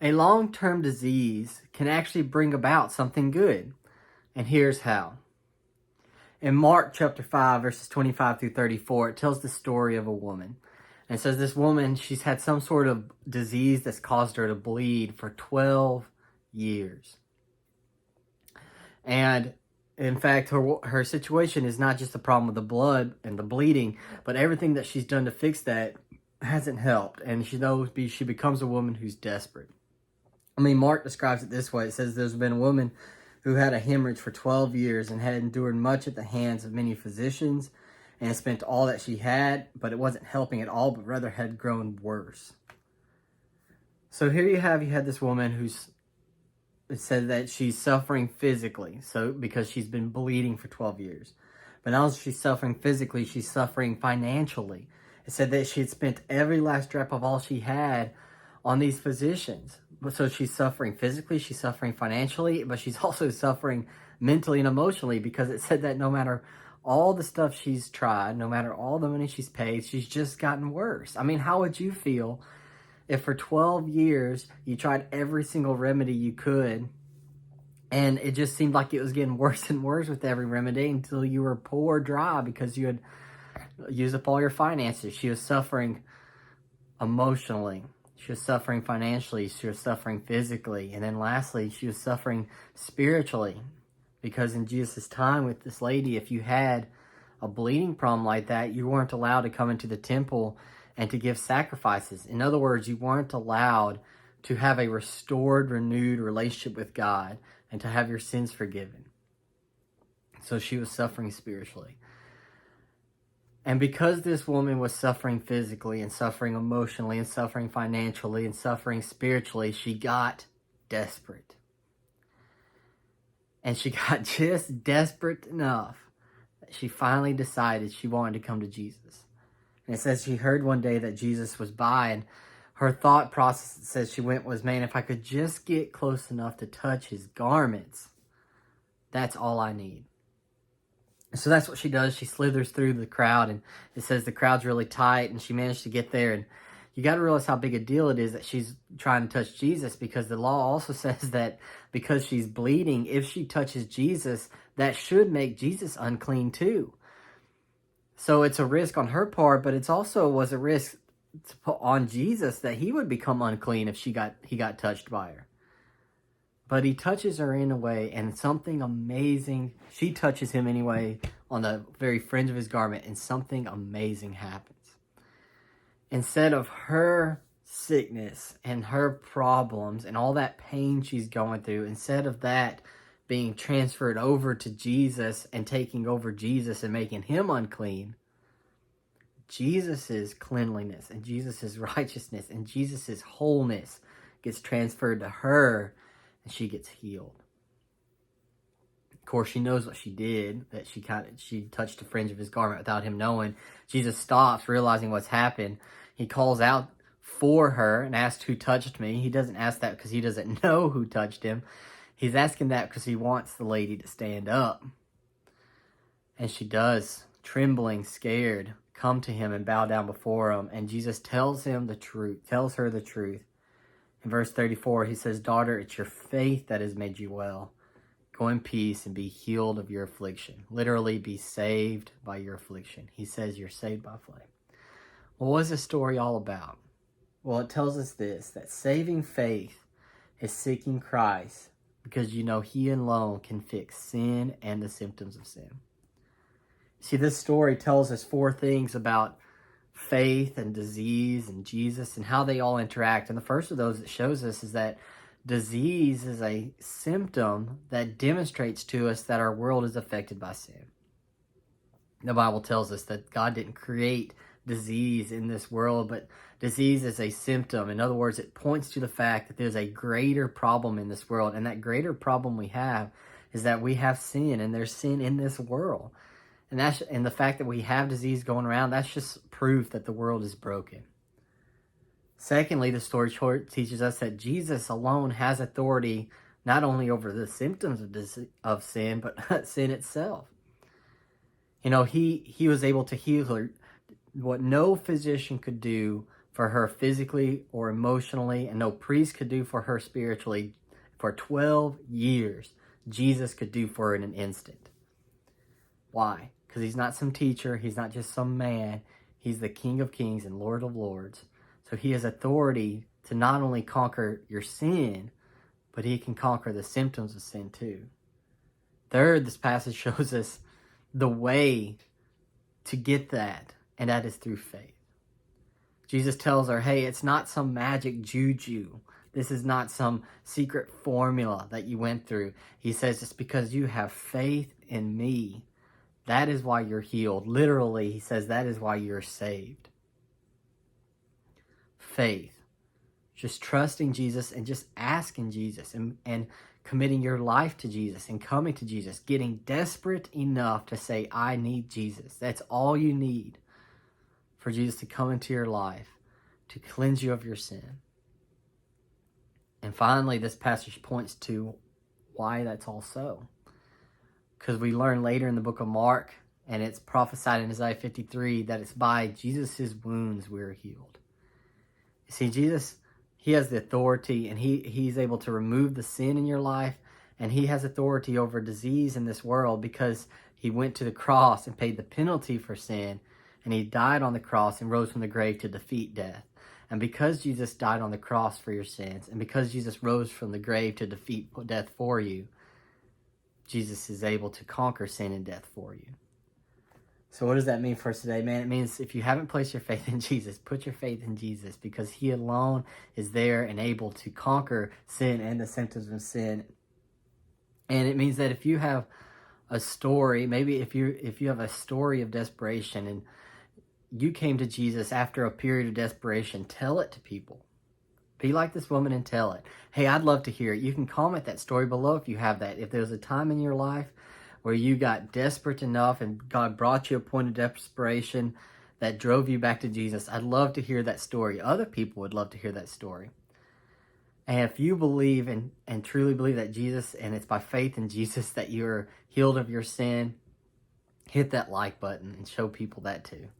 A long-term disease can actually bring about something good. And here's how. In Mark chapter 5, verses 25 through 34, it tells the story of a woman. And it says this woman, she's had some sort of disease that's caused her to bleed for 12 years. And in fact, her situation is not just the problem with the blood and the bleeding, but everything that she's done to fix that hasn't helped. And she becomes a woman who's desperate. I mean, Mark describes it this way. It says there's been a woman who had a hemorrhage for 12 years and had endured much at the hands of many physicians and spent all that she had, but it wasn't helping at all, but rather had grown worse. So here you had this woman it said that she's suffering physically, so because she's been bleeding for 12 years. But not only she's suffering physically, she's suffering financially. It said that she had spent every last drop of all she had on these physicians. So she's suffering physically, she's suffering financially, but she's also suffering mentally and emotionally, because it said that no matter all the stuff she's tried, no matter all the money she's paid, she's just gotten worse. I mean, how would you feel if for 12 years you tried every single remedy you could, and it just seemed like it was getting worse and worse with every remedy until you were poor dry because you had used up all your finances? She was suffering emotionally. She was suffering financially. She was suffering physically. And then lastly, she was suffering spiritually. Because in Jesus' time with this lady, if you had a bleeding problem like that, you weren't allowed to come into the temple and to give sacrifices. In other words, you weren't allowed to have a restored, renewed relationship with God and to have your sins forgiven. So she was suffering spiritually. And because this woman was suffering physically and suffering emotionally and suffering financially and suffering spiritually, she got desperate. And she got just desperate enough that she finally decided she wanted to come to Jesus. And it says she heard one day that Jesus was by, and her thought process, it says she went, was, man, if I could just get close enough to touch his garments, that's all I need. So that's what she does. She slithers through the crowd, and it says the crowd's really tight, and she managed to get there. And you got to realize how big a deal it is that she's trying to touch Jesus, because the law also says that because she's bleeding, if she touches Jesus, that should make Jesus unclean too. So it's a risk on her part, but it's also was a risk to put on Jesus that he would become unclean if he got touched by her. But he touches her in a way, and something amazing, she touches him anyway on the very fringe of his garment, and something amazing happens. Instead of her sickness and her problems and all that pain she's going through, instead of that being transferred over to Jesus and taking over Jesus and making him unclean, Jesus's cleanliness and Jesus's righteousness and Jesus's wholeness gets transferred to her, and she gets healed. Of course, she knows what she did, that she touched the fringe of his garment without him knowing. Jesus stops, realizing what's happened. He calls out for her and asks, who touched me? He doesn't ask that because he doesn't know who touched him. He's asking that because he wants the lady to stand up. And she does, trembling, scared, come to him and bow down before him. And Jesus tells her the truth. In verse 34, he says, daughter, it's your faith that has made you well. Go in peace and be healed of your affliction. Literally, be saved by your affliction. He says you're saved by flame. Well, what is this story all about? Well, it tells us this, that saving faith is seeking Christ because you know he alone can fix sin and the symptoms of sin. See, this story tells us 4 things about faith and disease and Jesus and how they all interact. And the first of those it shows us is that disease is a symptom that demonstrates to us that our world is affected by sin. The Bible tells us that God didn't create disease in this world, but disease is a symptom. In other words, it points to the fact that there's a greater problem in this world, and that greater problem we have is that we have sin, and there's sin in this world. And the fact that we have disease going around, that's just proof that the world is broken. Secondly, the story teaches us that Jesus alone has authority not only over the symptoms of sin, but sin itself. You know, he was able to heal her, what no physician could do for her physically or emotionally, and no priest could do for her spiritually, for 12 years, Jesus could do for her in an instant. Why? Because he's not some teacher. He's not just some man. He's the King of Kings and Lord of Lords. So he has authority to not only conquer your sin, but he can conquer the symptoms of sin too. Third, this passage shows us the way to get that, and that is through faith. Jesus tells her, hey, it's not some magic juju. This is not some secret formula that you went through. He says it's because you have faith in me. That is why you're healed. Literally, he says that is why you're saved. Faith. Just trusting Jesus and just asking Jesus and committing your life to Jesus and coming to Jesus. Getting desperate enough to say, I need Jesus. That's all you need for Jesus to come into your life, to cleanse you of your sin. And finally, this passage points to why that's all so. Because we learn later in the book of Mark, and it's prophesied in Isaiah 53, that it's by Jesus' wounds we're healed. You see, Jesus, he has the authority, and he's able to remove the sin in your life, and he has authority over disease in this world because he went to the cross and paid the penalty for sin, and he died on the cross and rose from the grave to defeat death. And because Jesus died on the cross for your sins, and because Jesus rose from the grave to defeat death for you, Jesus is able to conquer sin and death for you. So what does that mean for us today, man? It means if you haven't placed your faith in Jesus, put your faith in Jesus, because he alone is there and able to conquer sin and the symptoms of sin. And it means that if you have a story, maybe if you have a story of desperation and you came to Jesus after a period of desperation, tell it to people. Be like this woman and tell it. Hey, I'd love to hear it. You can comment that story below if you have that. If there's a time in your life where you got desperate enough and God brought you a point of desperation that drove you back to Jesus, I'd love to hear that story. Other people would love to hear that story. And if you believe and truly believe that Jesus, and it's by faith in Jesus that you're healed of your sin, hit that like button and show people that too.